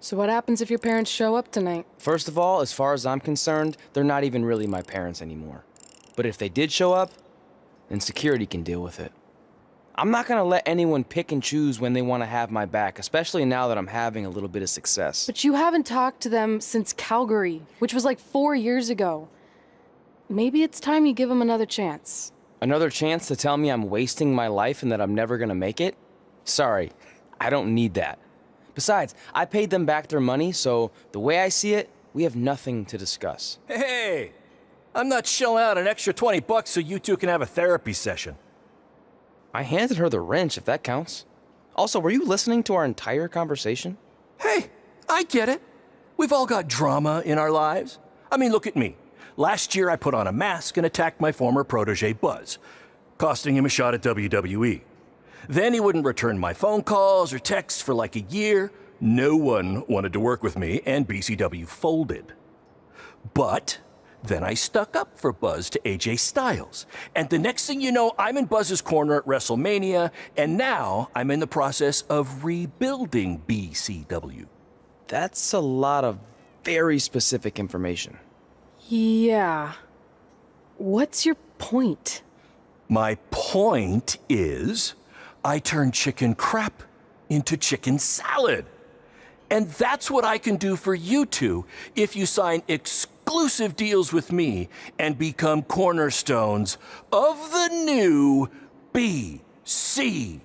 So what happens if your parents show up tonight? First of all, as far as I'm concerned, they're not even really my parents anymore. But if they did show up, then security can deal with it. I'm not gonna let anyone pick and choose when they want to have my back, especially now that I'm having a little bit of success. But you haven't talked to them since Calgary, which was like 4 years ago. Maybe it's time you give them another chance. Another chance to tell me I'm wasting my life and that I'm never gonna make it? Sorry, I don't need that. Besides, I paid them back their money, so the way I see it, we have nothing to discuss. Hey, I'm not shelling out an extra 20 bucks so you two can have a therapy session. I handed her the wrench, if that counts. Also, were you listening to our entire conversation? Hey, I get it. We've all got drama in our lives. I mean, look at me. Last year I put on a mask and attacked my former protege Buzz, costing him a shot at WWE. Then he wouldn't return my phone calls or texts for like a year. No one wanted to work with me, and BCW folded. But then I stuck up for Buzz to AJ Styles. And the next thing you know, I'm in Buzz's corner at WrestleMania, and now I'm in the process of rebuilding BCW. That's a lot of very specific information. Yeah. What's your point? My point is, I turned chicken crap into chicken salad. And that's what I can do for you two if you sign exclusive deals with me and become cornerstones of the new BCW.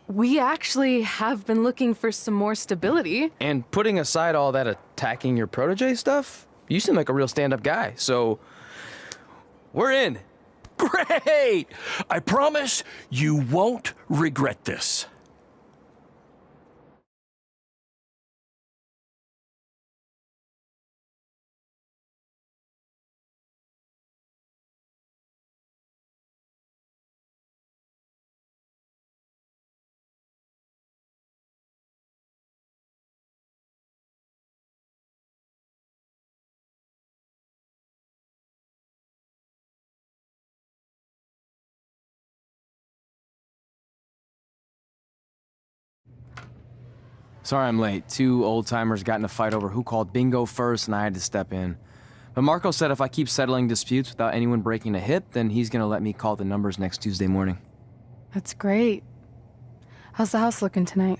We actually have been looking for some more stability. And putting aside all that attacking your protege stuff, you seem like a real stand-up guy, so we're in. Great! I promise you won't regret this. Sorry I'm late. Two old-timers got in a fight over who called bingo first, and I had to step in. But Marco said if I keep settling disputes without anyone breaking a hip, then he's gonna let me call the numbers next Tuesday morning. That's great. How's the house looking tonight?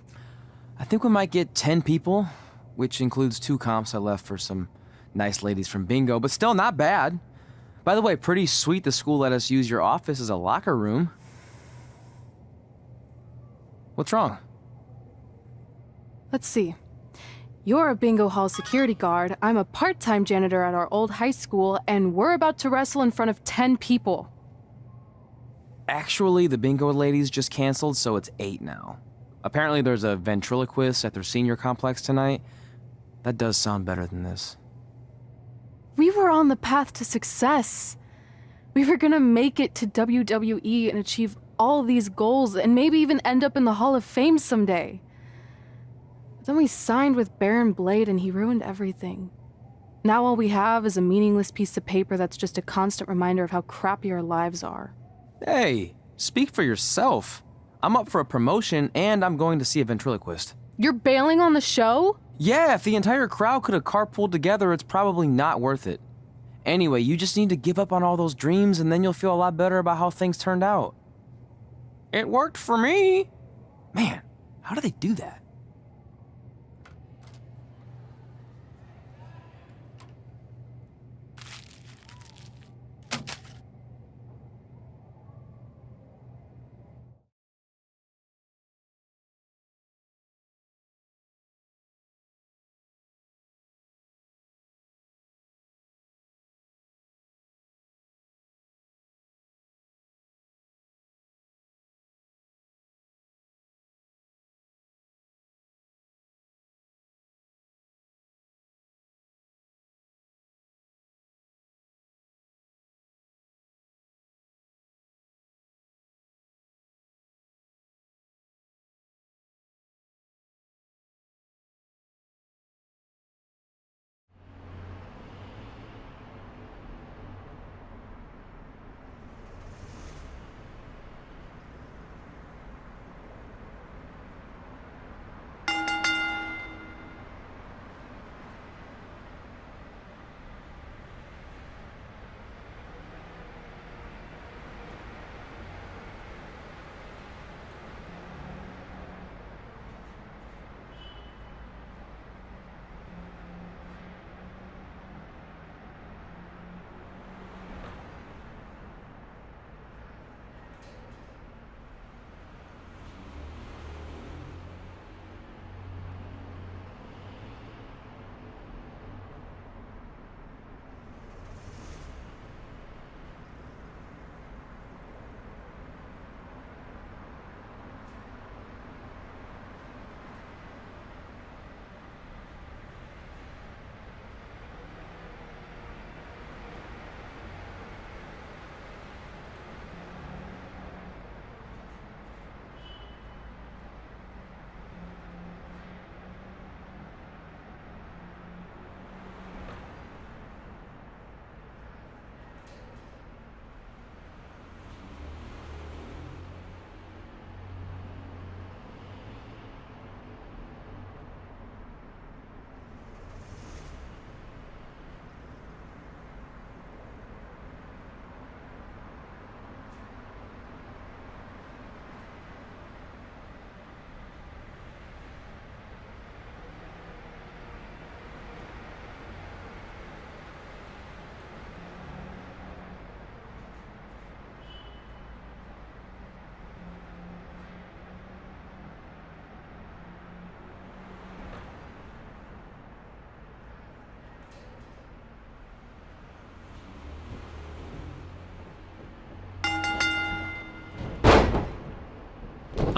I think we might get 10 people, which includes 2 comps I left for some nice ladies from bingo, but still not bad. By the way, pretty sweet the school let us use your office as a locker room. What's wrong? Let's see. You're a bingo hall security guard, I'm a part-time janitor at our old high school, and we're about to wrestle in front of 10 people. Actually, the bingo ladies just canceled, so it's 8 now. Apparently there's a ventriloquist at their senior complex tonight. That does sound better than this. We were on the path to success. We were gonna make it to WWE and achieve all these goals and maybe even end up in the Hall of Fame someday. Then we signed with Baron Blade and he ruined everything. Now all we have is a meaningless piece of paper that's just a constant reminder of how crappy our lives are. Hey, speak for yourself. I'm up for a promotion and I'm going to see a ventriloquist. You're bailing on the show? Yeah, if the entire crowd could have carpooled together, it's probably not worth it. Anyway, you just need to give up on all those dreams and then you'll feel a lot better about how things turned out. It worked for me. Man, how do they do that?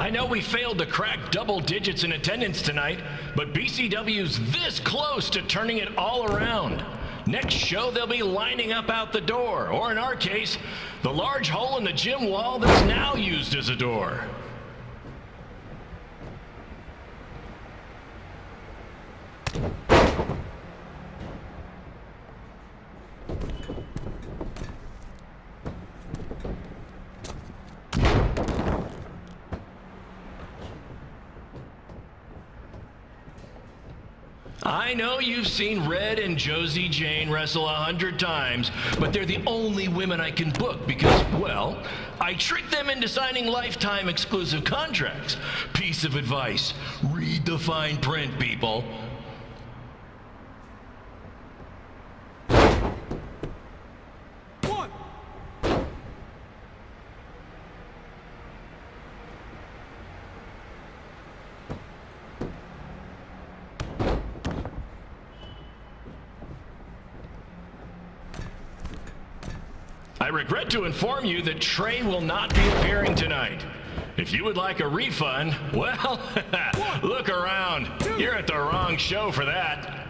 I know we failed to crack double digits in attendance tonight, but BCW's this close to turning it all around. Next show, they'll be lining up out the door, or in our case, the large hole in the gym wall that's now used as a door. I know you've seen Red and Josie Jane wrestle 100 times, but they're the only women I can book because, well, I tricked them into signing lifetime exclusive contracts. Piece of advice: read the fine print, people. I regret to inform you that Trey will not be appearing tonight. If you would like a refund, well, look around. You're at the wrong show for that.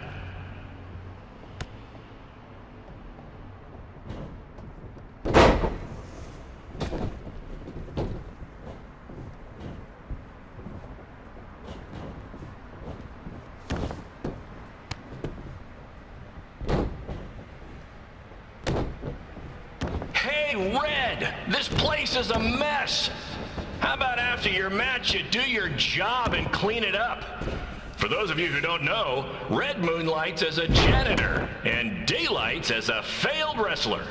Red, this place is a mess. How about after your match you do your job and clean it up? For those of you who don't know, Red moonlights as a janitor and daylights as a failed wrestler.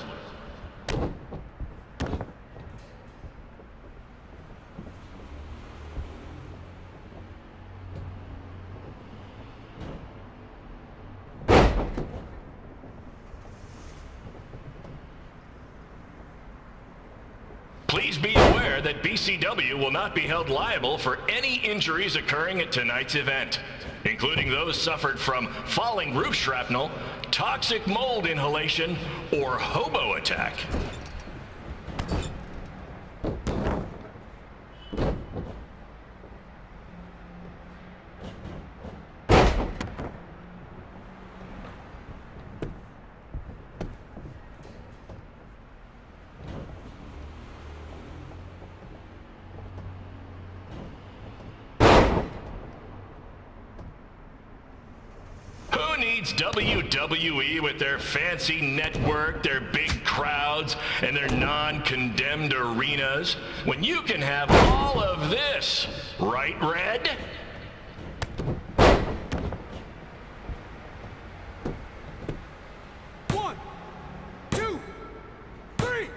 Please be aware that BCW will not be held liable for any injuries occurring at tonight's event, including those suffered from falling roof shrapnel, toxic mold inhalation, or hobo attack. Who needs WWE with their fancy network, their big crowds, and their non-condemned arenas, when you can have all of this, right, Red? One, two, three.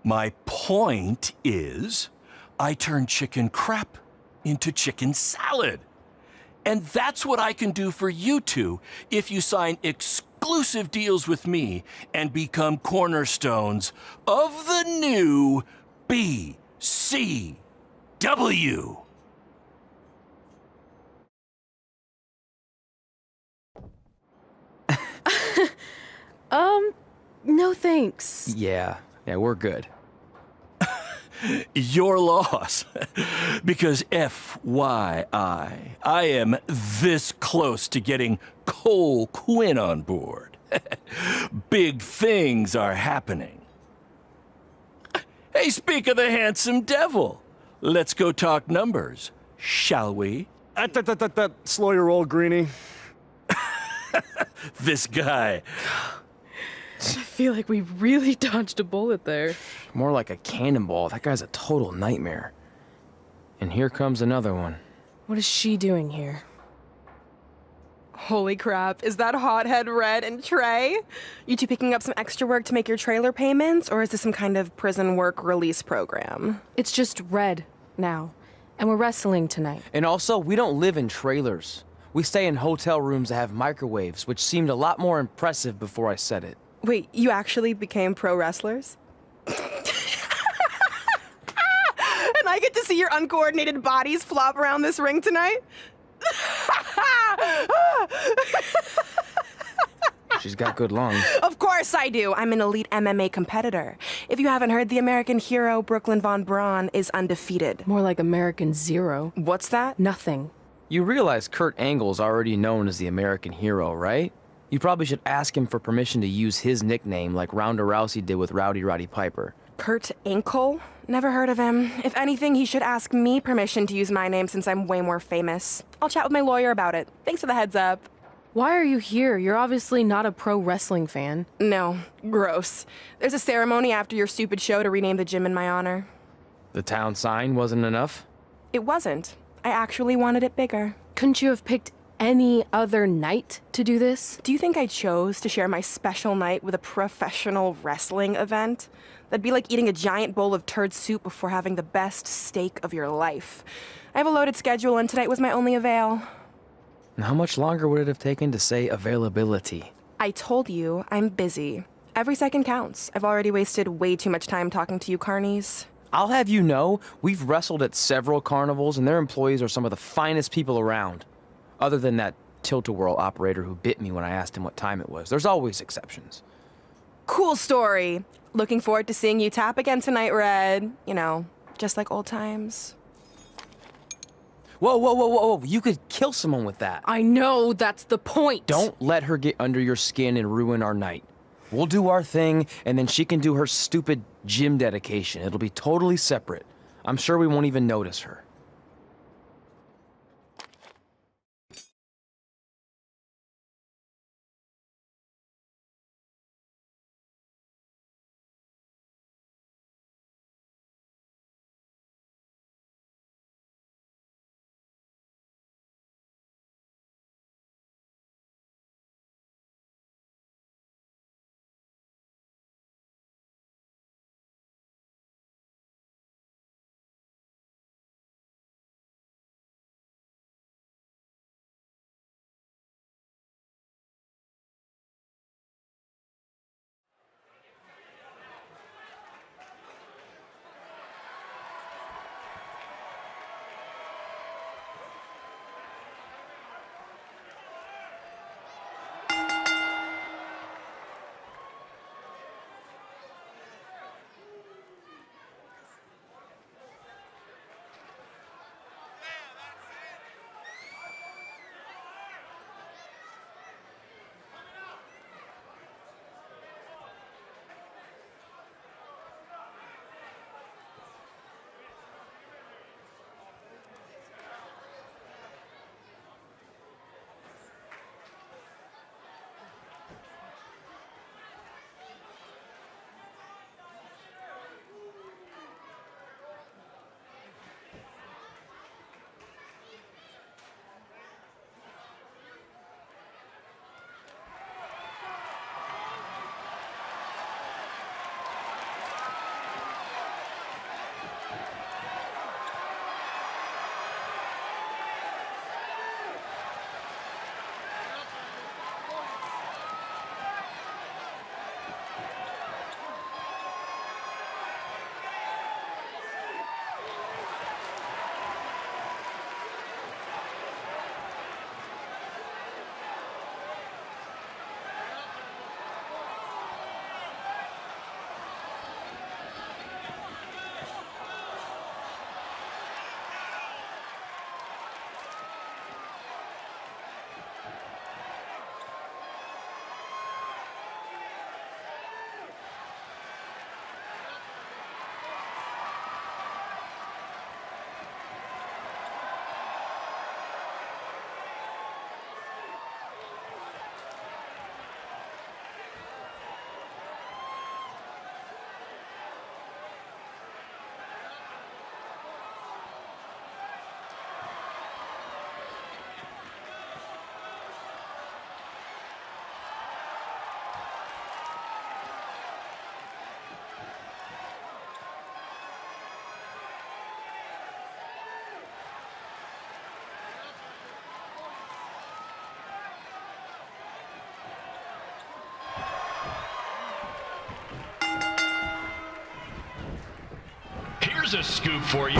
My point is, I turn chicken crap into chicken salad. And that's what I can do for you two if you sign exclusive deals with me and become cornerstones of the new BCW. No thanks. Yeah, we're good. Your loss. Because FYI, I am this close to getting Cole Quinn on board. Big things are happening. Hey, speak of the handsome devil. Let's go talk numbers, shall we? Slow your roll, Greenie. This guy. I feel like we really dodged a bullet there. More like a cannonball. That guy's a total nightmare. And here comes another one. What is she doing here? Holy crap, is that hothead Red and Trey? You two picking up some extra work to make your trailer payments, or is this some kind of prison work release program? It's just Red now, and we're wrestling tonight. And also, we don't live in trailers. We stay in hotel rooms that have microwaves, which seemed a lot more impressive before I said it. Wait, you actually became pro wrestlers? And I get to see your uncoordinated bodies flop around this ring tonight? She's got good lungs. Of course I do. I'm an elite MMA competitor. If you haven't heard, the American hero Brooklyn Von Braun is undefeated. More like American Zero. What's that? Nothing. You realize Kurt Angle's already known as the American hero, right? You probably should ask him for permission to use his nickname like Ronda Rousey did with Rowdy Roddy Piper. Kurt Angle? Never heard of him. If anything, he should ask me permission to use my name since I'm way more famous. I'll chat with my lawyer about it. Thanks for the heads up. Why are you here? You're obviously not a pro wrestling fan. No, gross. There's a ceremony after your stupid show to rename the gym in my honor. The town sign wasn't enough? It wasn't. I actually wanted it bigger. Couldn't you have picked any other night to do this? Do you think I chose to share my special night with a professional wrestling event? That'd be like eating a giant bowl of turd soup before having the best steak of your life. I have a loaded schedule, and tonight was my only avail. And how much longer would it have taken to say availability? I told you, I'm busy. Every second counts. I've already wasted way too much time talking to you carnies. I'll have you know, we've wrestled at several carnivals, and their employees are some of the finest people around. Other than that tilt-a-whirl operator who bit me when I asked him what time it was. There's always exceptions. Cool story. Looking forward to seeing you tap again tonight, Red. You know, just like old times. Whoa, whoa, whoa, whoa, whoa. You could kill someone with that. I know, that's the point. Don't let her get under your skin and ruin our night. We'll do our thing, and then she can do her stupid gym dedication. It'll be totally separate. I'm sure we won't even notice her. Here's a scoop for you.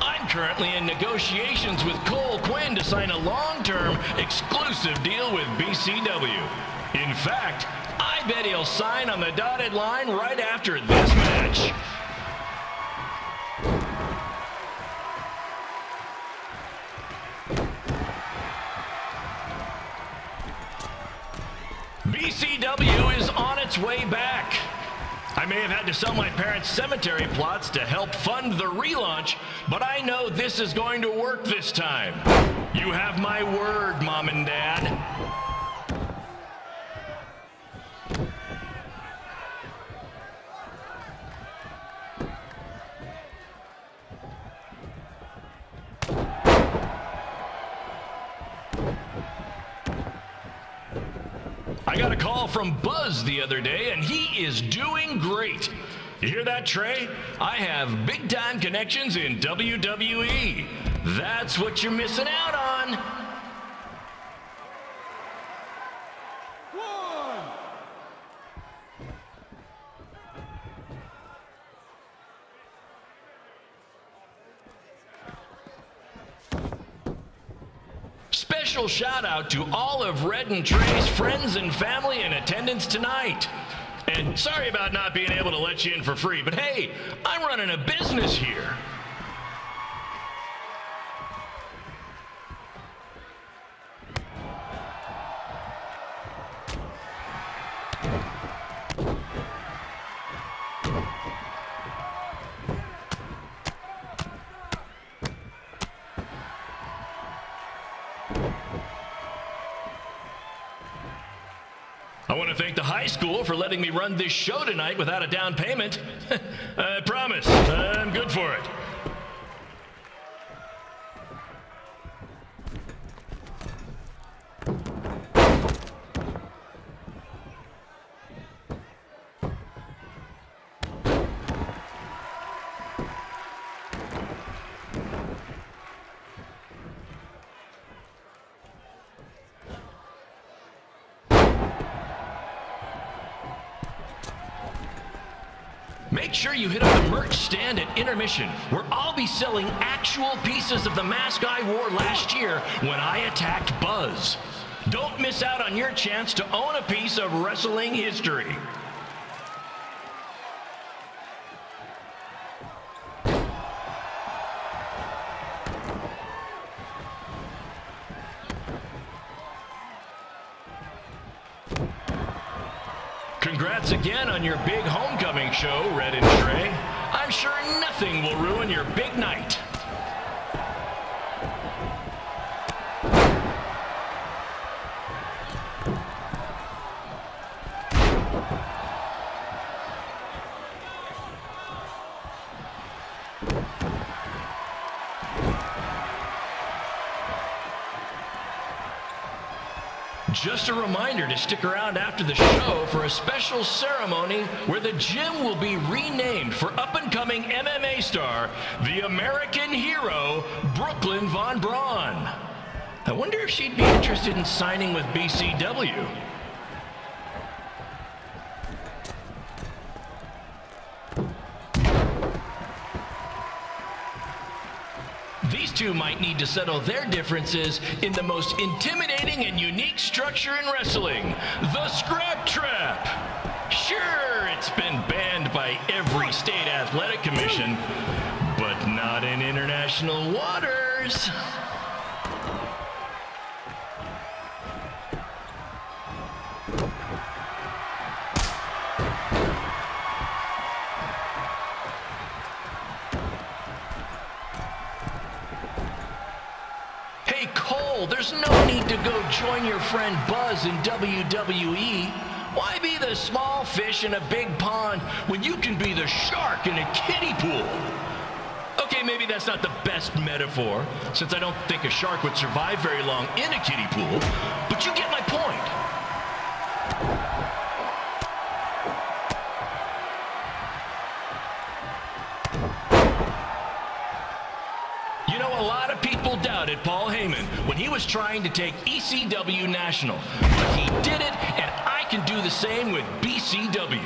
I'm currently in negotiations with Cole Quinn to sign a long-term, exclusive deal with BCW. In fact, I bet he'll sign on the dotted line right after this match. BCW is on its way back. I may have had to sell my parents' cemetery plots to help fund the relaunch, but I know this is going to work this time. You have my word, Mom and Dad. I got a call from Buzz the other day, and he is doing great. You hear that, Trey? I have big-time connections in WWE. That's what you're missing out on. Special shout out to all of Red and Trey's friends and family in attendance tonight. And sorry about not being able to let you in for free, but hey, I'm running a business here. I want to thank the high school for letting me run this show tonight without a down payment. I promise, I'm good for it. Make sure you hit up the merch stand at intermission, where I'll be selling actual pieces of the mask I wore last year when I attacked Buzz. Don't miss out on your chance to own a piece of wrestling history. Congrats again on your big homecoming show, Red and Trey. I'm sure nothing will ruin your big night. Just a reminder to stick around after the show for a special ceremony where the gym will be renamed for up-and-coming MMA star, the American hero, Brooklyn Von Braun. I wonder if she'd be interested in signing with BCW. These two might need to settle their differences in the most intimidating and unique structure in wrestling, the Scrap Trap. Sure, it's been banned by every state athletic commission, but not in international waters. Hey Cole, there's no need to go join your friend Buzz in WWE. Why be the small fish in a big pond when you can be the shark in a kiddie pool? Okay, maybe that's not the best metaphor, since I don't think a shark would survive very long in a kiddie pool, but you get my point. You know, a lot of people doubted Paul Heyman when he was trying to take ECW national, but he did it, and I can do the same with BCW.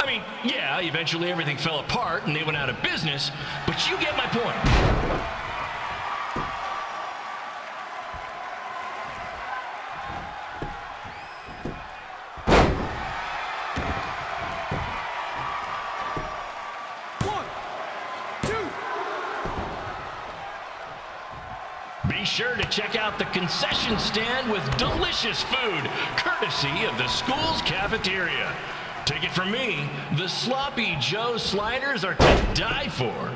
I mean, yeah, eventually everything fell apart and they went out of business, but you get my point. Be sure to check out the concession stand with delicious food, courtesy of the school's cafeteria. Take it from me, the Sloppy Joe sliders are to die for.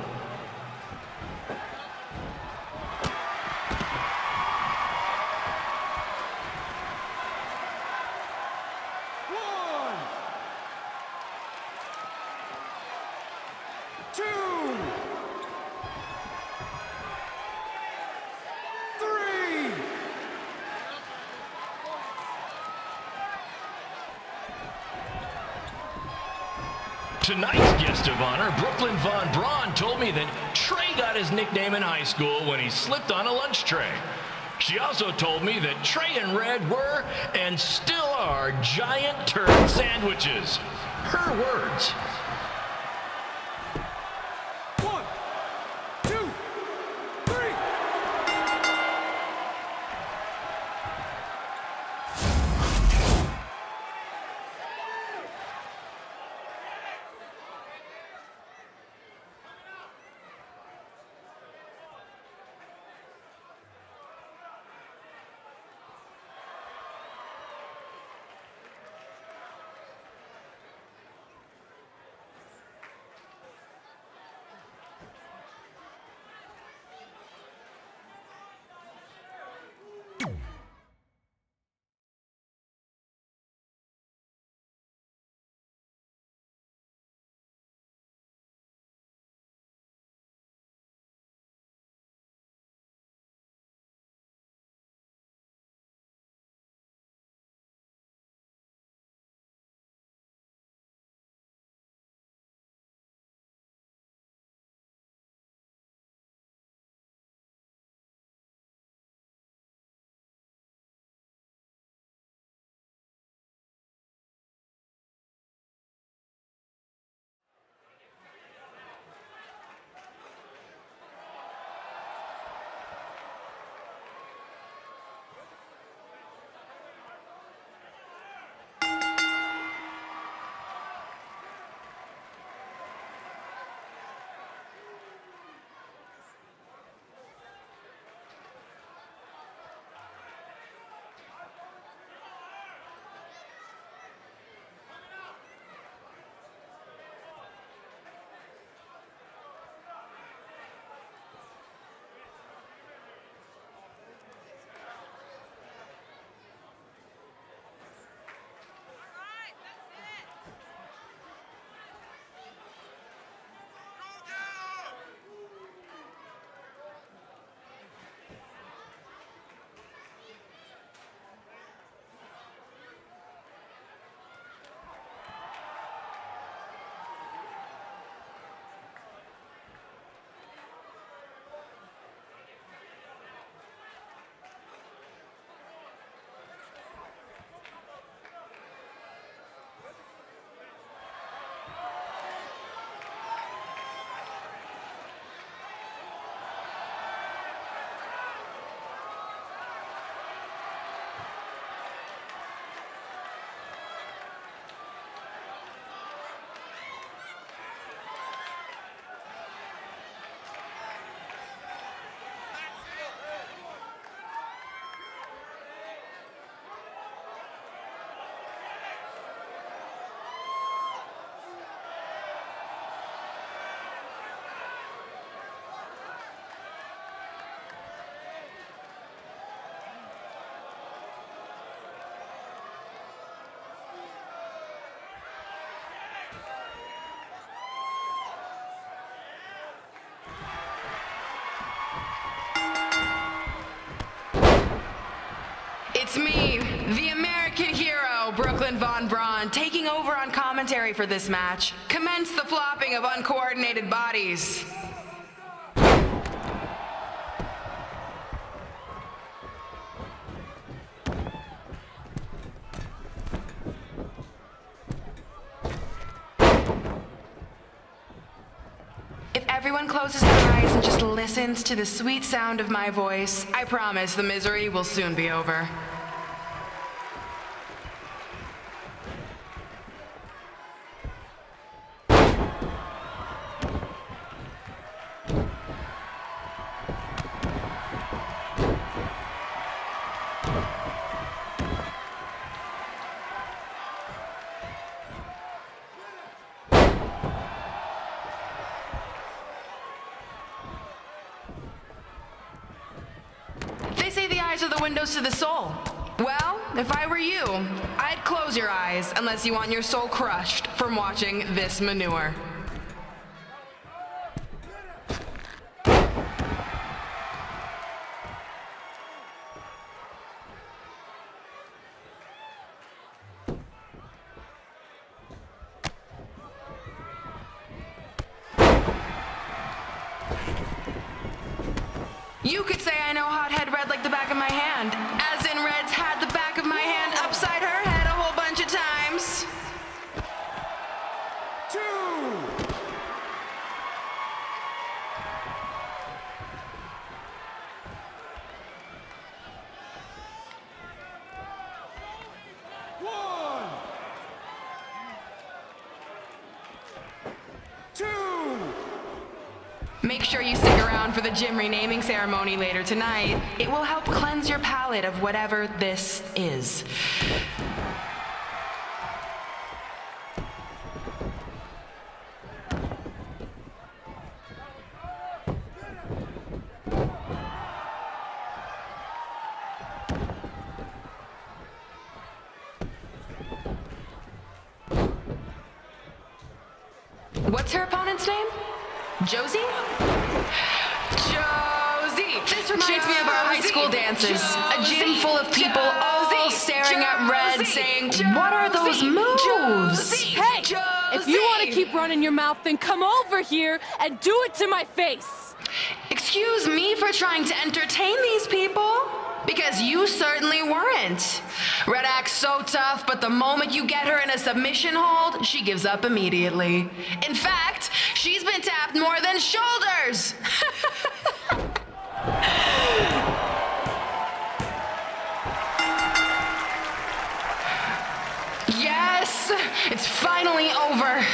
Tonight's guest of honor, Brooklyn Von Braun, told me that Trey got his nickname in high school when he slipped on a lunch tray. She also told me that Trey and Red were, and still are, giant turd sandwiches. Her words. It's me, the American hero, Brooklyn Von Braun, taking over on commentary for this match. Commence the flopping of uncoordinated bodies. everyone closes their eyes and just listens to the sweet sound of my voice, I promise the misery will soon be over. They say the eyes are the windows to the soul. Well, if I were you, I'd close your eyes unless you want your soul crushed from watching this manure. You could say I know hothead red like the back of my hand, as in Red's had the back of my hand upside her head a whole bunch of times. 2. One. 2. Make sure you stick around for the gym renaming ceremony later tonight. It will help cleanse your palate of whatever this is. What's her opponent's name? Josie? Josie! This reminds me of our high school dances. A gym full of people all staring at Red saying, what are those moves? Hey! If you want to keep running your mouth, then come over here and do it to my face! Excuse me for trying to entertain these people? Because you certainly weren't. Red acts so tough, but the moment you get her in a submission hold, she gives up immediately. In fact, she's been tapped more than shoulders. Yes, it's finally over.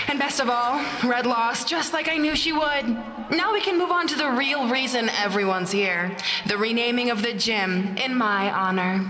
And best of all, Red lost just like I knew she would. Now we can move on to the real reason everyone's here. The renaming of the gym in my honor.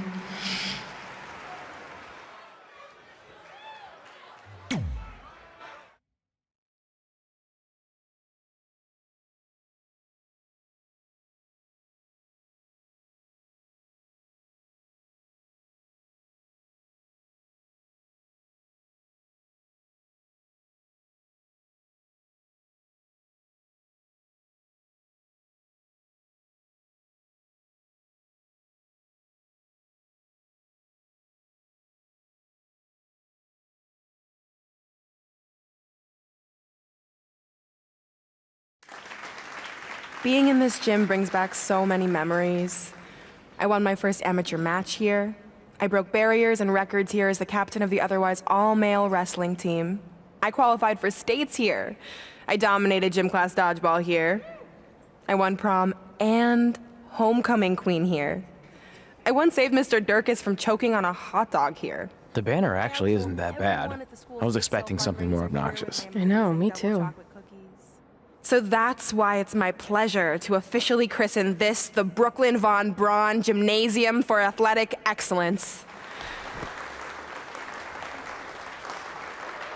Being in this gym brings back so many memories. I won my first amateur match here. I broke barriers and records here as the captain of the otherwise all-male wrestling team. I qualified for states here. I dominated gym class dodgeball here. I won prom and homecoming queen here. I once saved Mr. Durkis from choking on a hot dog here. The banner actually isn't that bad. I was expecting something more obnoxious. I know, me too. So that's why it's my pleasure to officially christen this the Brooklyn Von Braun Gymnasium for Athletic Excellence.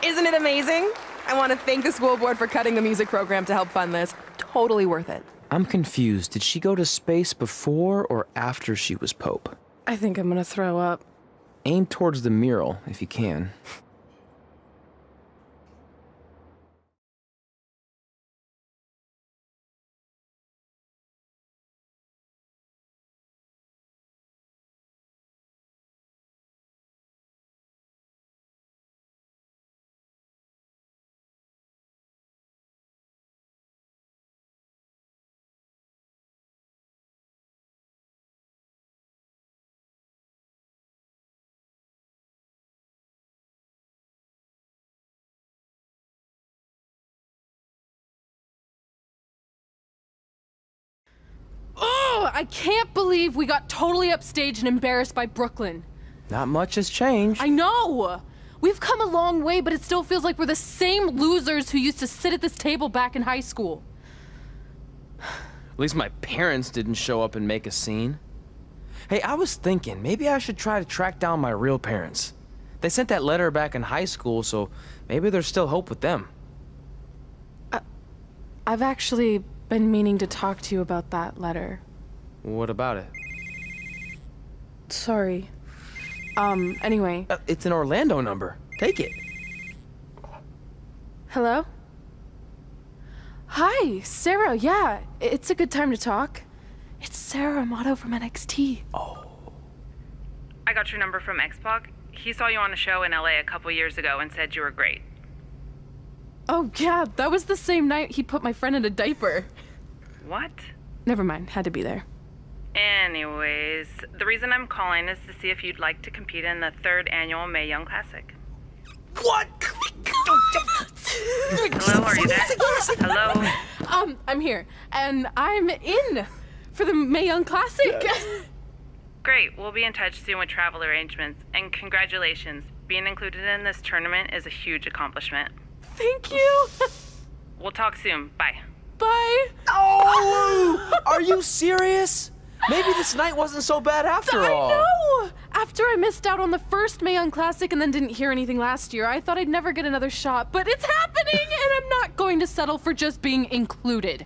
Isn't it amazing? I want to thank the school board for cutting the music program to help fund this. Totally worth it. I'm confused. Did she go to space before or after she was Pope? I think I'm gonna throw up. Aim towards the mural if you can. I can't believe we got totally upstaged and embarrassed by Brooklyn. Not much has changed. I know! We've come a long way, but it still feels like we're the same losers who used to sit at this table back in high school. At least my parents didn't show up and make a scene. Hey, I was thinking, maybe I should try to track down my real parents. They sent that letter back in high school, so maybe there's still hope with them. I've actually been meaning to talk to you about that letter. What about it? Sorry. Anyway. It's an Orlando number. Take it. Hello? Hi, Sarah. Yeah, it's a good time to talk. It's Sarah Amato from NXT. I got your number from Xbox. He saw you on a show in LA a couple years ago and said you were great. Oh, yeah, that was the same night he put my friend in a diaper. What? Never mind, had to be there. Anyways, the reason I'm calling is to see if you'd like to compete in the 3rd annual Mae Young Classic. What? Hello, are you there? Hello? I'm here, and I'm in for the Mae Young Classic. Great, we'll be in touch soon with travel arrangements. And congratulations, being included in this tournament is a huge accomplishment. Thank you. We'll talk soon. Bye. Bye. Oh! Are you serious? Maybe this night wasn't so bad after all. I know! After I missed out on the first Mae Young Classic and then didn't hear anything last year, I thought I'd never get another shot, but it's happening, and I'm not going to settle for just being included.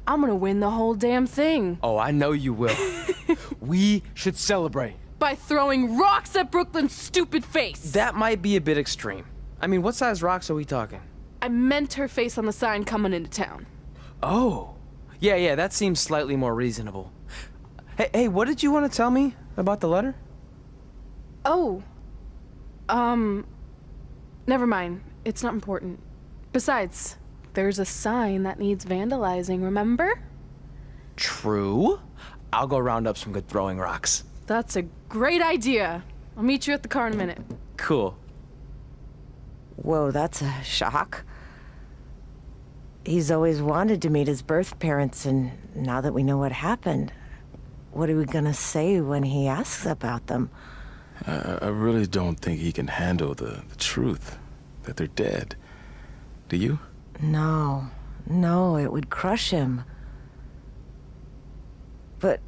I'm gonna win the whole damn thing. Oh, I know you will. We should celebrate. By throwing rocks at Brooklyn's stupid face. That might be a bit extreme. I mean, what size rocks are we talking? I meant her face on the sign coming into town. Oh. Yeah, that seems slightly more reasonable. Hey, what did you want to tell me about the letter? Oh. Never mind. It's not important. Besides, there's a sign that needs vandalizing, remember? True. I'll go round up some good throwing rocks. That's a great idea. I'll meet you at the car in a minute. Cool. Whoa, that's a shock. He's always wanted to meet his birth parents, and now that we know what happened, what are we gonna say when he asks about them? I really don't think he can handle the truth, that they're dead. Do you? No, it would crush him. But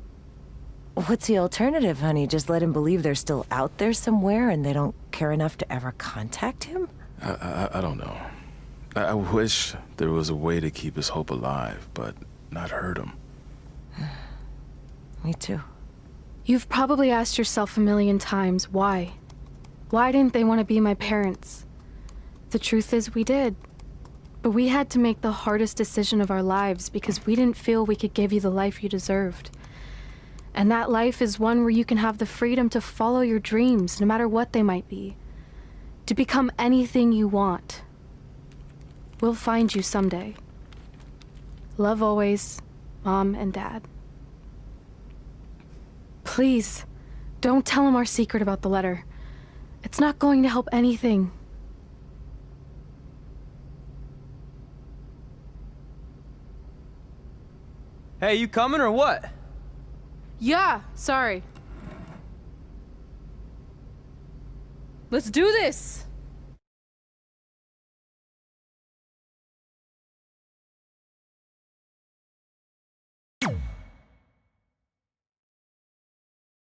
what's the alternative, honey? Just let him believe they're still out there somewhere and they don't care enough to ever contact him? I don't know. I wish there was a way to keep his hope alive, but not hurt him. Me too. You've probably asked yourself a million times, why? Why didn't they want to be my parents? The truth is, we did. But we had to make the hardest decision of our lives because we didn't feel we could give you the life you deserved. And that life is one where you can have the freedom to follow your dreams, no matter what they might be. To become anything you want. We'll find you someday. Love always, Mom and Dad. Please, don't tell him our secret about the letter. It's not going to help anything. Hey, you coming or what? Yeah, sorry. Let's do this!